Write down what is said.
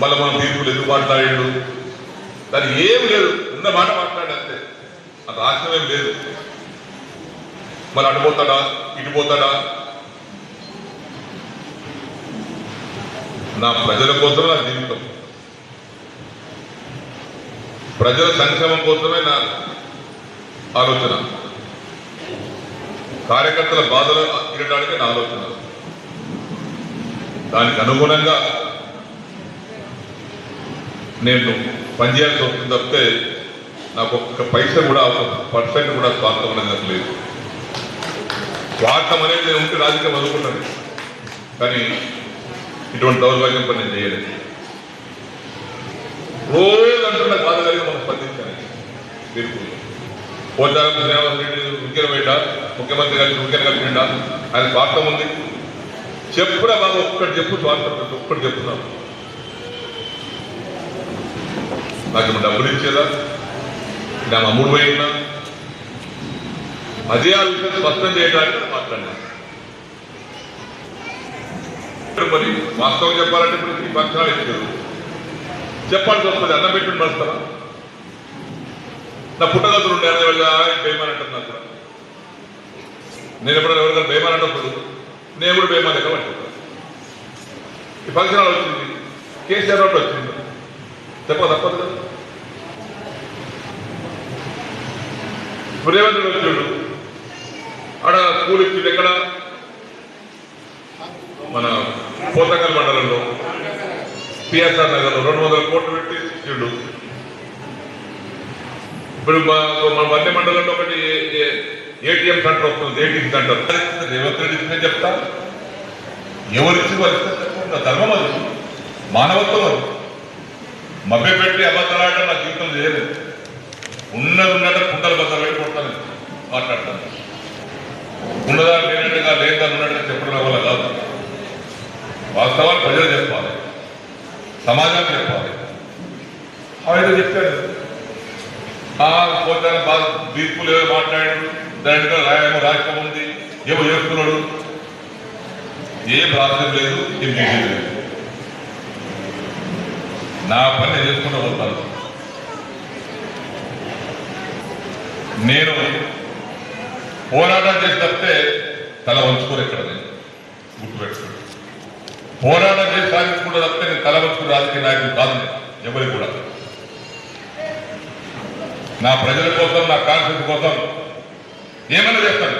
మళ్ళీ మనం తీర్పులు ఎందుకు మాట్లాడాడు, దానికి ఏం లేదు, ఉన్న మాట మాట్లాడంతే. అది రాష్ట్రం ఏం లేదు. మరి అటుపోతాడా ఇటుపోతాడా? నా ప్రజల కోసం నా జీవితం, ప్రజల సంక్షేమం కోసమే నా ఆలోచన, కార్యకర్తల బాధలు తీరడానికి నా ఆలోచన. దానికి అనుగుణంగా నేను పనిచేయాల్సి వస్తుంది తప్పితే నాకు ఒక్క పైసా కూడా %, కూడా స్వార్థం అనేది నాకు లేదు. స్వార్థం అనేది నేను ఉంటే రాజకీయం అనుకుంటాను, కానీ ఇటువంటి దౌర్భాగ్యం పని నేను చేయలేదు. రోజు అంటున్న బాధ కలిగి మనం స్పందించాలి. తీర్పులు పోచారం శ్రీనివాస్ రెడ్డి ఉద్యోగం వేయడా, ముఖ్యమంత్రి గారికి ఉద్యోగం కలిపిండా, ఆయన స్వార్థం ఉంది. చెప్పురా బాబు, ఒక్కటి చెప్పు స్వార్థం, ఒక్కటి చెప్తున్నాను. నాకు డబ్బులు ఇచ్చేదా, నా అమ్ముడు పోయినా, అదే ఆ విషయం స్పష్టం చేయడానికి మాట్లాడినా. మరి వాస్తవం చెప్పాలంటే ఇప్పుడు ఈ పక్షాలు ఇచ్చారు, చెప్పాల్సి వస్తుంది. అన్నం పెట్టుకుని మరుస్తారా? నా పుట్టగతులు ఉండే బేమాన్ అంటారు. నాకు కూడా నేను ఎప్పుడైనా ఎవరికైనా బేమాన్ అంటప్పుడు నేను కూడా బేమాన్ లెక్క పట్టుకుంటాను. ఈ ఫంక్షన్ వచ్చింది, కేసీఆర్ రోడ్డు వచ్చింది, తప్పదు కదా. రేవంత్ రెడ్డి వచ్చాడు, ఆడ స్కూల్ ఇచ్చింది ఎక్కడ, మన పోతకల్ మండలంలో పిఎస్ఆర్ నగర్లో 200 కోట్లు పెట్టి ఇచ్చిండు. ఇప్పుడు మన వన్య మండలంలో ఒకటి ఏటీఎం సెంటర్ వస్తుంది, ఏటీఎం సెంటర్. రేవంత్ రెడ్డి ఇచ్చిందని చెప్తా, ఎవరిచ్చి వరిస్తే ధర్మం, అది మానవత్వం. అది మభ్య పెట్టి అబద్ధాలు నా జీవితం చేయలేదు. ఉన్నట్టు కుండలు బద్దలు పెట్టి కొడతాను, మాట్లాడతాను. ఉన్నదా లేనట్టుగా లేదా ఉన్నట్టుగా చెప్పడం వల్ల కాదు. వాస్తవాలు ప్రజలు చెప్పాలి, సమాజానికి చెప్పాలి. ఆయన చెప్పాడు పోతాను బాగా తీర్పులు ఏదో మాట్లాడాడు, దాంట్లో రాష్ట్రం ఉంది, ఏమో చేస్తున్నాడు. ఏం రాష్ట్రం లేదు, ఏం చేసేది లేదు. నా పని నేను చేసుకుంటూ పోతాను. నేను పోరాటం చేసి తప్పితే తల వంచుకోరు. ఇక్కడ నేను గుర్తుపెట్టుకోండి, పోరాటం చేసి సాధించుకుంటూ తప్పితే నేను తల వంచుకుని రాజకీయ నాయకులు కాదు. ఎవరికి కూడా నా ప్రజల కోసం, నా కాన్షియన్స్ కోసం ఏమైనా చేస్తాను.